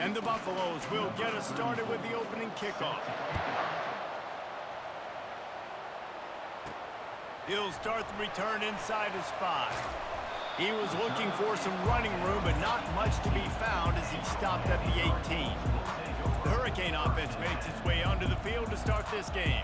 And the Buffaloes will get us started with the opening kickoff. He'll start the return inside his 5. He was looking for some running room, but not much to be found as he stopped at the 18. The Hurricane offense makes its way onto the field to start this game.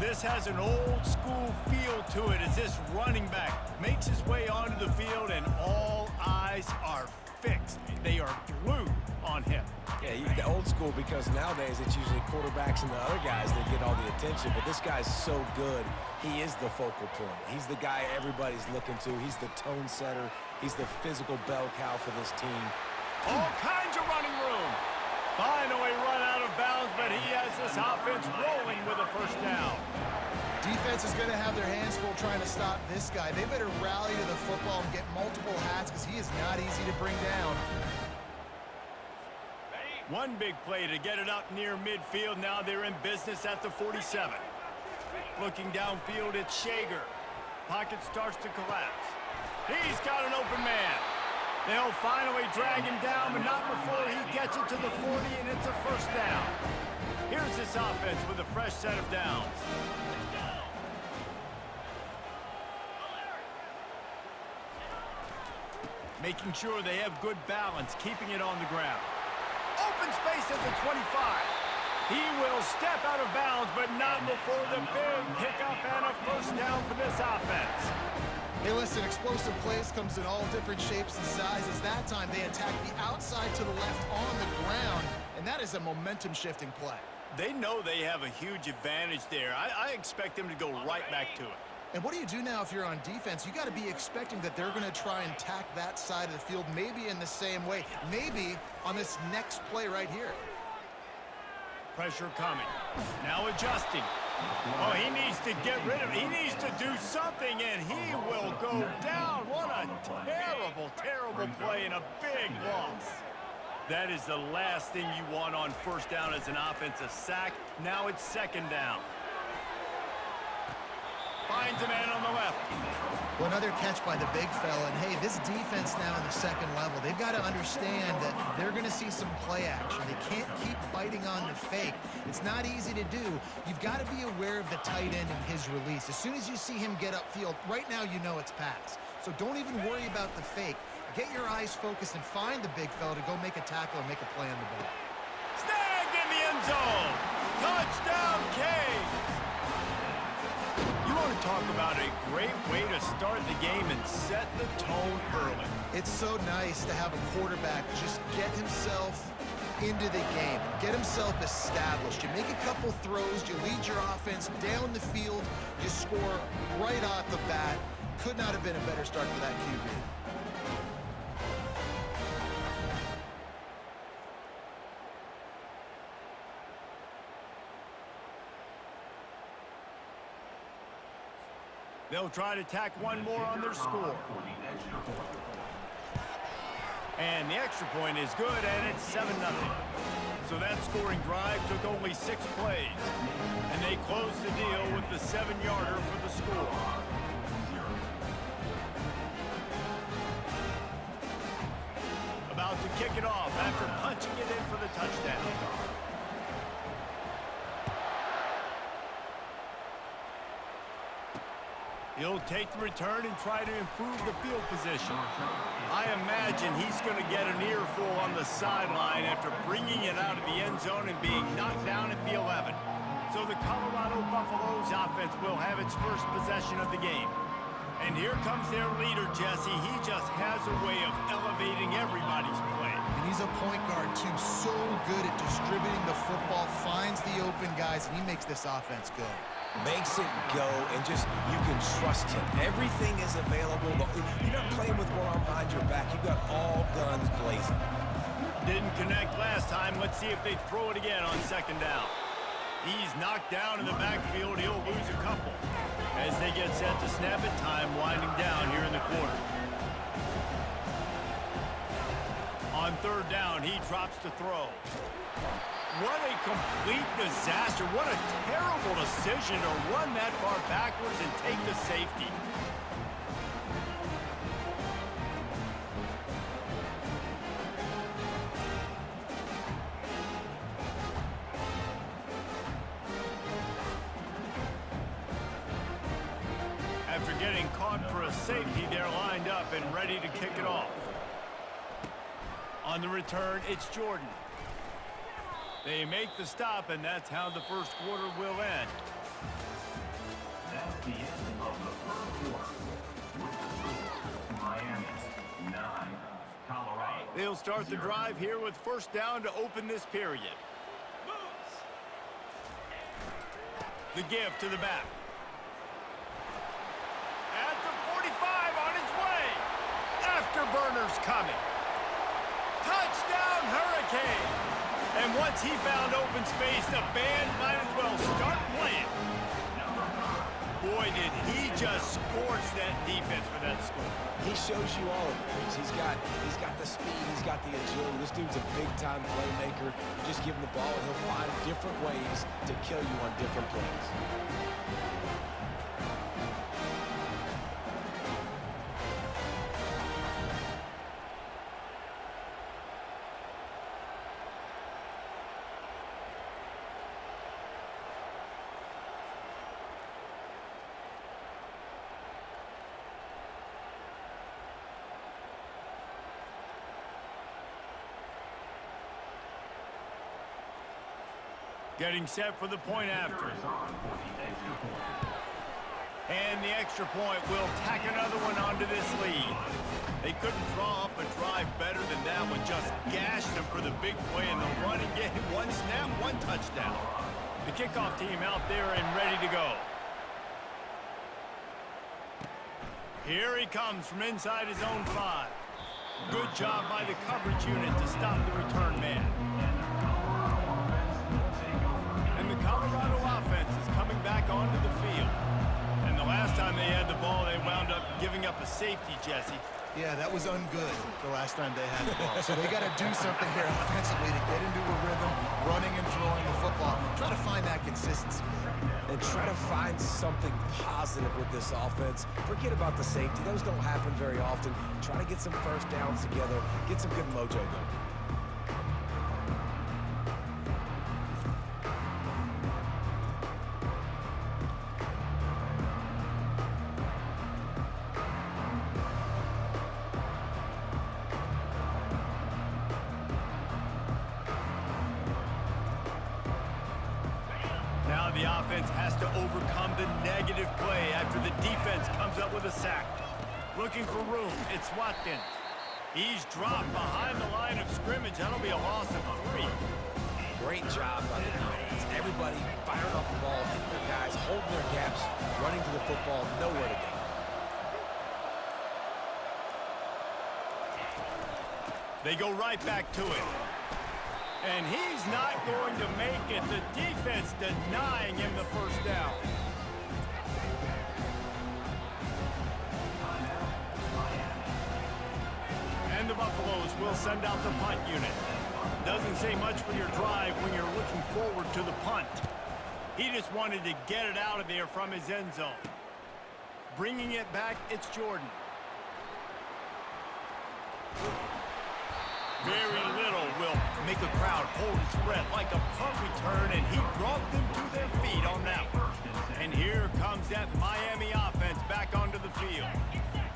This has an old-school feel to it as this running back makes his way onto the field and all eyes are fixed. They are glued on him. Yeah, the old school because nowadays it's usually quarterbacks and the other guys that get all the attention, but this guy's so good. He is the focal point. He's the guy everybody's looking to. He's the tone setter. He's the physical bell cow for this team. All kinds of running room. Finally run out of bounds, but he has this offense rolling with a first down. Defense is going to have their hands full trying to stop this guy. They better rally to the football and get multiple hats because he is not easy to bring down. One big play to get it up near midfield. Now they're in business at the 47. Looking downfield, it's Shager. Pocket starts to collapse. He's got an open man. They'll finally drag him down, but not before he gets it to the 40, and it's a first down. Here's this offense with a fresh set of downs. Making sure they have good balance, keeping it on the ground. Open space at the 25. He will step out of bounds, but not before the big pickup and a first down for this offense. Hey, listen, explosive plays comes in all different shapes and sizes. That time, they attack the outside to the left on the ground, and that is a momentum-shifting play. They know they have a huge advantage there. I expect them to go right back to it. And what do you do now if you're on defense? You got to be expecting that they're going to try and attack that side of the field, maybe in the same way, maybe on this next play right here. Pressure coming. Now adjusting. Oh, he needs to get rid of it. He needs to do something, and he will go down. What a terrible, terrible play and a big loss. That is the last thing you want on first down as an offensive sack. Now it's second down. Finds a man on the left. Well, another catch by the big fella. And, hey, this defense now in the second level, they've got to understand that they're going to see some play action. They can't keep biting on the fake. It's not easy to do. You've got to be aware of the tight end and his release. As soon as you see him get upfield, right now you know it's pass. So don't even worry about the fake. Get your eyes focused and find the big fella to go make a tackle and make a play on the ball. Snagged in the end zone. Touchdown, Canes. You want to talk about a great way to start the game and set the tone early. It's so nice to have a quarterback just get himself into the game, get himself established. You make a couple throws, you lead your offense down the field, you score right off the bat. Could not have been a better start for that QB. They'll try to tack one more on their score. And the extra point is good, and it's 7-0. So that scoring drive took only 6 plays. And they closed the deal with the 7-yarder for the score. About to kick it off after punching it in for the touchdown. He'll take the return and try to improve the field position. I imagine he's going to get an earful on the sideline after bringing it out of the end zone and being knocked down at the 11. So the Colorado Buffaloes offense will have its first possession of the game. And here comes their leader, Jesse. He just has a way of elevating everybody's play. And he's a point guard, too. So good at distributing the football, finds the open guys, and he makes this offense go. Makes it go, and just, you can trust him. Everything is available. You're not playing with one arm behind your back. You've got all guns blazing. Didn't connect last time. Let's see if they throw it again on second down. He's knocked down in the backfield. He'll lose a couple. As they get set to snap it, time winding down here in the quarter. On third down, he drops to throw. What a complete disaster. What a terrible decision to run that far backwards and take the safety. getting caught for a safety. They're lined up and ready to kick it off. On the return, it's Jordan. They make the stop, and that's how the first quarter will end. That's the end of the first quarter. Miami, 9, Colorado. They'll start the drive here with first down to open this period. The give to the back. At the 45 on its way. Afterburners coming. Touchdown Hurricane. And once he found open space, the band might as well start playing. Boy, did he just scorch that defense for that score. He shows you all of it. He's got the speed, he's got the agility. This dude's a big-time playmaker. You just give him the ball, and he'll find different ways to kill you on different plays. Getting set for the point after. And the extra point will tack another one onto this lead. They couldn't draw up a drive better than that one. Just gashed them for the big play in the run and get one snap, one touchdown. The kickoff team out there and ready to go. Here he comes from inside his own 5. Good job by the coverage unit to stop the return man. Colorado offense is coming back onto the field. And the last time they had the ball, they wound up giving up a safety, Jesse. Yeah, that was ungood the last time they had the ball. So they got to do something here offensively to get into a rhythm, running and throwing the football. Try to find that consistency. And try to find something positive with this offense. Forget about the safety. Those don't happen very often. Try to get some first downs together. Get some good mojo going. The offense has to overcome the negative play after the defense comes up with a sack. Looking for room, it's Watkins. He's dropped behind the line of scrimmage. That'll be a loss of 3. Great job by the defense. Everybody firing off the ball, hitting their guys, holding their gaps, running to the football, nowhere to go. They go right back to it. And he's not going to make it. The defense denying him the first down. And the Buffaloes will send out the punt unit. Doesn't say much for your drive when you're looking forward to the punt. He just wanted to get it out of there from his end zone. Bringing it back, it's Jordan. Very little will make a crowd hold its breath like a punt return, and he brought them to their feet on that one. And here comes that Miami offense back onto the field.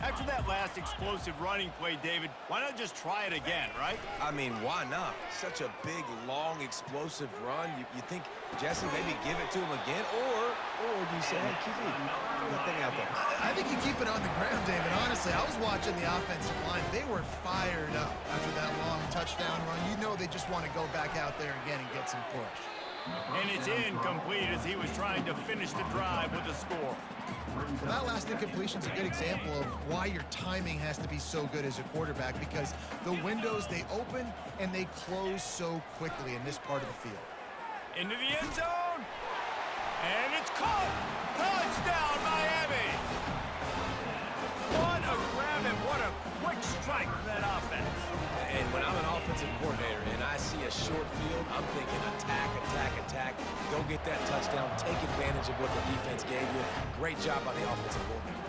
After that last explosive running play, David, why not just try it again, right? I mean, why not? Such a big, long, explosive run. You think, Jesse, maybe give it to him again, or do you say, hey, keep that thing out there? I think you keep it on the ground, David. Honestly, I was watching the offensive line. They were fired up after that long touchdown run. You know they just want to go back out there again and get some push. And it's incomplete as he was trying to finish the drive with a score. Well, that last incompletion is a good example of why your timing has to be so good as a quarterback, because the windows, they open and they close so quickly in this part of the field. Into the end zone. And it's caught. Touchdown, Miami. What a grab and what a quick strike from that offense. And when I'm an offensive coordinator and I see a short field, I'm thinking attack, attack, attack. Go get that touchdown. Take advantage of what the defense gave you. Great job by the offensive coordinator.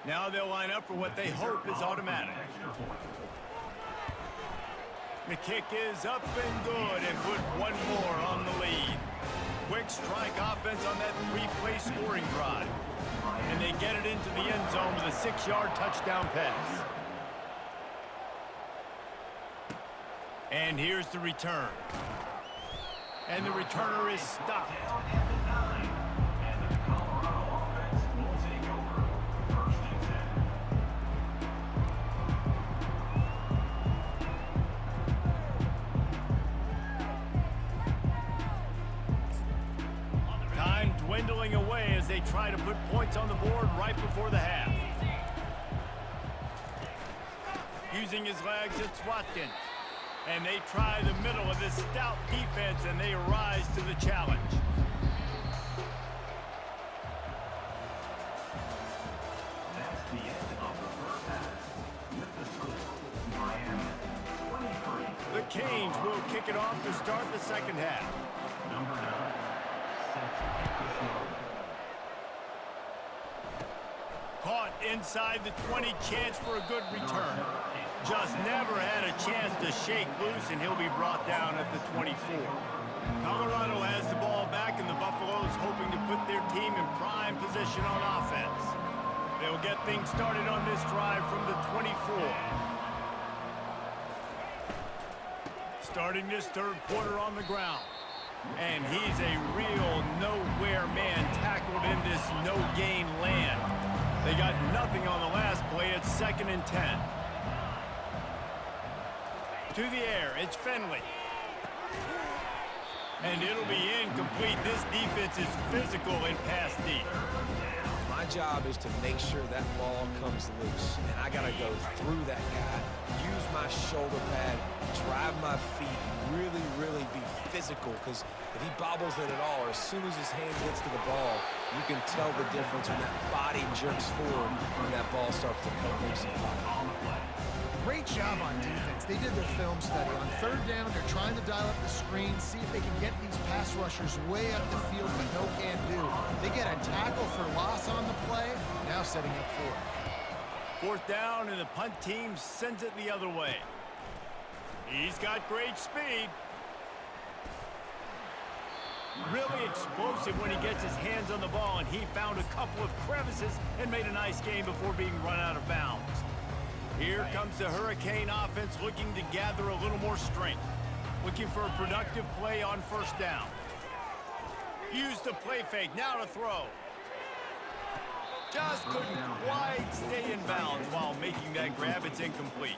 Now they'll line up for what they hope is automatic. The kick is up and good and put one more on the lead. Quick strike offense on that three-play scoring drive. And they get it into the end zone with a 6-yard touchdown pass. And here's the return. And the returner is stopped. Time dwindling away as they try to put points on the board right before the half. Using his legs, it's Watkins. And they try the middle of this stout defense, and they rise to the challenge. That's the end of the first half. With the score, Miami 23. The Canes will kick it off to start the second half. Number 9, set to kick the field. Caught inside the 20, chance for a good return. Just never had a chance to shake loose, and he'll be brought down at the 24. Colorado has the ball back, and the Buffaloes hoping to put their team in prime position on offense. They'll get things started on this drive from the 24. Starting this third quarter on the ground. And he's a real nowhere man tackled in this no-gain land. They got nothing on the last play. It's 2nd and 10. To the air, it's Finley. And it'll be incomplete. This defense is physical in pass deep. My job is to make sure that ball comes loose, and I got to go through that guy, use my shoulder pad, drive my feet, really be physical, because if he bobbles it at all, or as soon as his hand gets to the ball, you can tell the difference when that body jerks forward when that ball starts to come loose and pop. Great job on defense. They did their film study. On third down, they're trying to dial up the screen, see if they can get these pass rushers way up the field, but no can do. They get a tackle for loss on the play, now setting up fourth. 4th down, and the punt team sends it the other way. He's got great speed. Really explosive when he gets his hands on the ball, and he found a couple of crevices and made a nice game before being run out of bounds. Here comes the Hurricane offense looking to gather a little more strength. Looking for a productive play on 1st down. Use the play fake, now to throw. Just couldn't quite stay in bounds while making that grab. It's incomplete.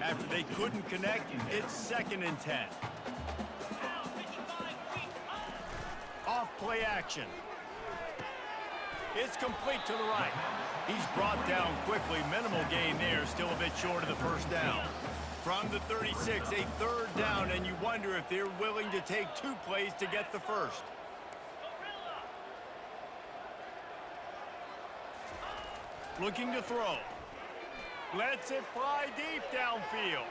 After they couldn't connect, it's 2nd and 10. Off play action. It's complete to the right. He's brought down quickly. Minimal gain there, still a bit short of the 1st down. From the 36, a 3rd down, and you wonder if they're willing to take 2 plays to get the first. Looking to throw. Lets it fly deep downfield.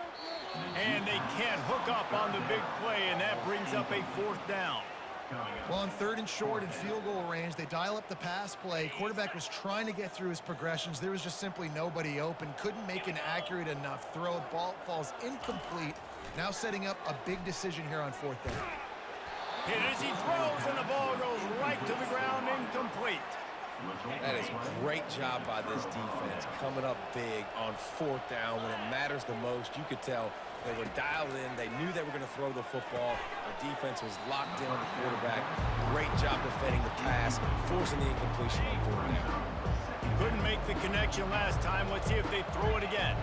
And they can't hook up on the big play, and that brings up a 4th down. Well, on 3rd and short and field goal range, they dial up the pass play. Quarterback was trying to get through his progressions. There was just simply nobody open. Couldn't make an accurate enough throw. Ball falls incomplete. Now setting up a big decision here on 4th down. Hit as he throws, and the ball goes right to the ground, incomplete. That is a great job by this defense, coming up big on 4th down when it matters the most. You could tell they were dialed in. They knew they were going to throw the football. The defense was locked in on the quarterback. Great job defending the pass, forcing the incompletion on 4th down. Couldn't make the connection last time. Let's see if they throw it again.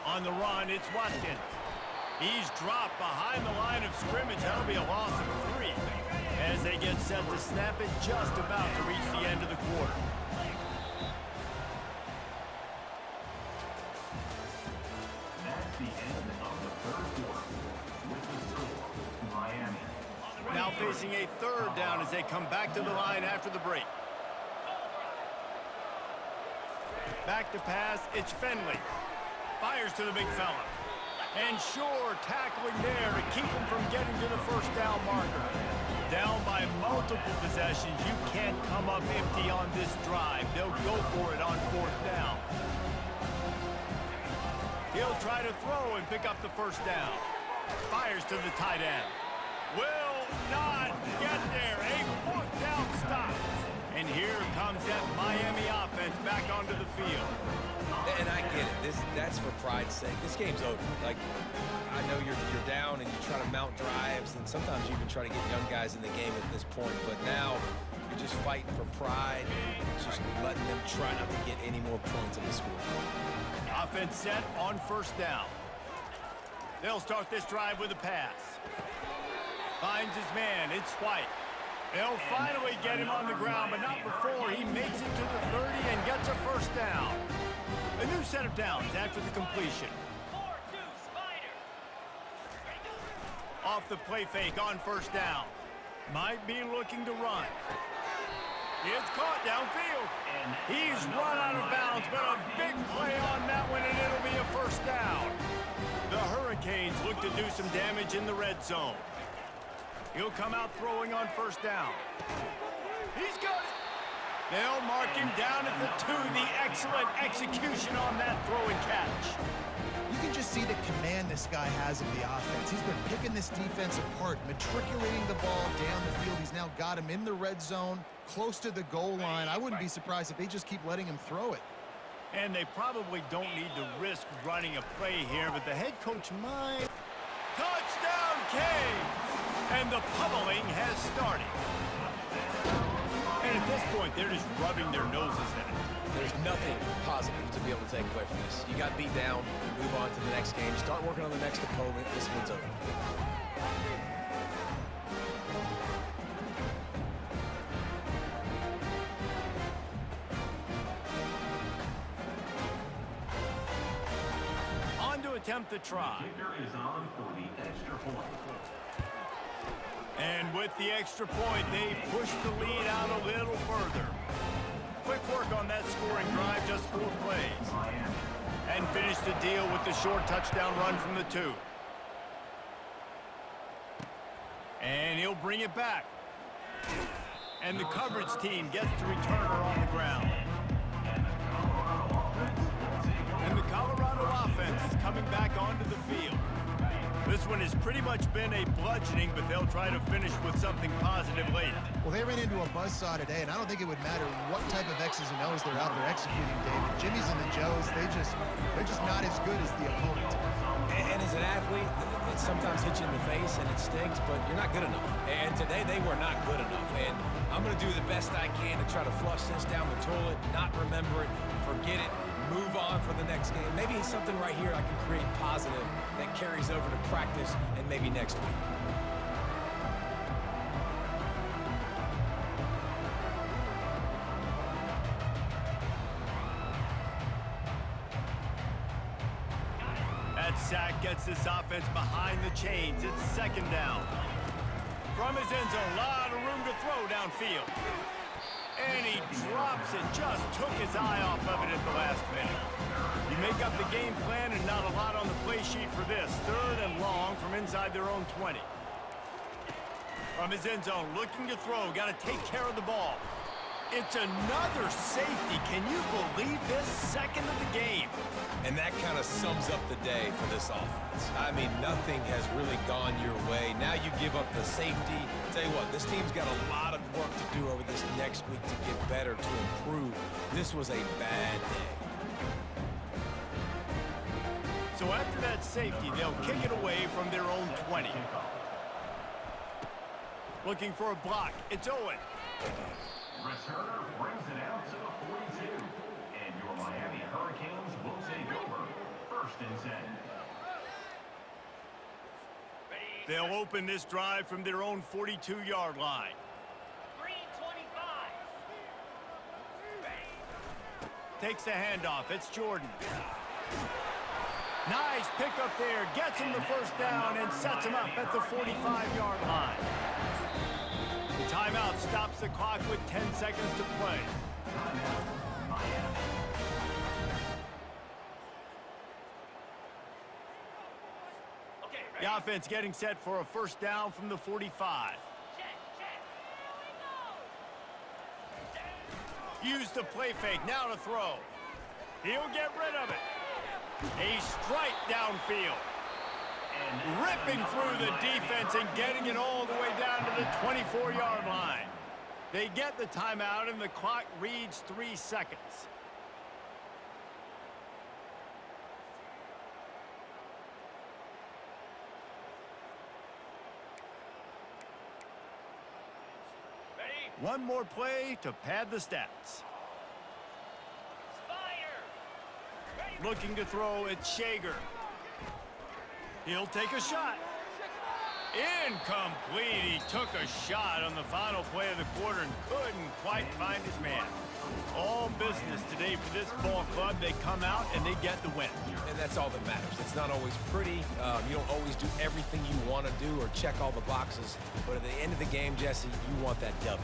On the run, it's Watkins. He's dropped behind the line of scrimmage. That'll be a loss of 3. As they get set to snap it, just about to reach the end of the quarter. That's the end of the 3rd quarter. With the score, Miami. Now facing a 3rd down as they come back to the line after the break. Back to pass, it's Finley. Fires to the big fella. And sure, tackling there to keep him from getting to the first down marker. Down by multiple possessions, you can't come up empty on this drive. They'll go for it on fourth down. He'll try to throw and pick up the first down. Fires to the tight end. Will not get there. A fourth down stop. And here comes that Miami offense back onto the field. And I get it. That's for pride's sake. This game's over. Like, I know you're down and you try to mount drives, and sometimes you even try to get young guys in the game at this point. But now you're just fighting for pride and just letting them try not to get any more points in the score. Offense set on first down. They'll start this drive with a pass. Finds his man. It's White. They'll finally get him on the ground, but not before he makes it to the 30 and gets a first down. A new set of downs after the completion. Off the play fake on first down. Might be looking to run. It's caught downfield. He's run out of bounds, but a big play on that one, and it'll be a first down. The Hurricanes look to do some damage in the red zone. He'll come out throwing on first down. He's got it. They'll mark him down at the 2. The excellent execution on that throw and catch. You can just see the command this guy has of the offense. He's been picking this defense apart, matriculating the ball down the field. He's now got him in the red zone, close to the goal line. I wouldn't be surprised if they just keep letting him throw it. And they probably don't need to risk running a play here, but the head coach might. Touchdown, Canes! And the pummeling has started. And at this point, they're just rubbing their noses in it. There's nothing positive to be able to take away from this. You got beat down, you move on to the next game, start working on the next opponent. This one's over. On to attempt the try. Kicker is on for the extra point. And with the extra point, they push the lead out a little further. Quick work on that scoring drive, just 4 plays. And finish the deal with the short touchdown run from the 2. And he'll bring it back. And the coverage team gets the returner on the ground. And the Colorado offense is coming back onto the field. This one has pretty much been a bludgeoning, but they'll try to finish with something positive later. Well, they ran into a buzzsaw today, and I don't think it would matter what type of X's and O's they're out there executing, David. Jimmy's and the Joes, they're just not as good as the opponent. And as an athlete, it sometimes hits you in the face and it stinks, but you're not good enough. And today they were not good enough. And I'm going to do the best I can to try to flush this down the toilet, not remember it, forget it, move on for the next game. Maybe it's something right here I can create positive that carries over to practice and maybe next week. That sack gets this offense behind the chains. It's second down. From his end zone, a lot of room to throw downfield. And he drops it, just took his eye off of it at the last minute. You make up the game plan and not a lot on the play sheet for this. 3rd and long from inside their own 20. From his end zone, looking to throw, got to take care of the ball. It's another safety. Can you believe this? Second of the game. And that kind of sums up the day for this offense. I mean, nothing has really gone your way. Now you give up the safety. Tell you what, this team's got a lot of work to do over this next week to get better, to improve. This was a bad day. So after that safety, they'll kick it away from their own 20. Looking for a block. It's Owen. Returner brings it out to the 42. And your Miami Hurricanes will take over 1st and 10. They'll open this drive from their own 42-yard line. 325. Takes the handoff. It's Jordan. Nice pickup there. Gets him the first down and sets him up at the 45-yard line. The timeout stops the clock with 10 seconds to play. The offense getting set for a first down from the 45. Use the play fake, now to throw. He'll get rid of it. A strike downfield. Ripping through the defense and getting it all the way down to the 24-yard line. They get the timeout and the clock reads 3 seconds. One more play to pad the stats. Looking to throw at Shager. He'll take a shot. Incomplete. He took a shot on the final play of the quarter and couldn't quite find his man. All business today for this ball club. They come out and they get the win. And that's all that matters. It's not always pretty. You don't always do everything you want to do or check all the boxes. But at the end of the game, Jesse, you want that W.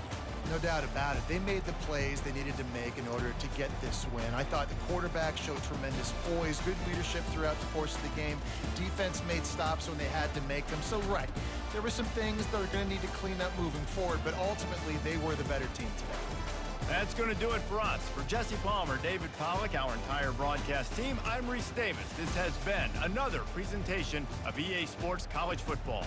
No doubt about it. They made the plays they needed to make in order to get this win. I thought the quarterback showed tremendous poise, good leadership throughout the course of the game. Defense made stops when they had to make them. So, right, there were some things that are going to need to clean up moving forward, but ultimately they were the better team today. That's going to do it for us. For Jesse Palmer, David Pollack, our entire broadcast team, I'm Reese Davis. This has been another presentation of EA Sports College Football.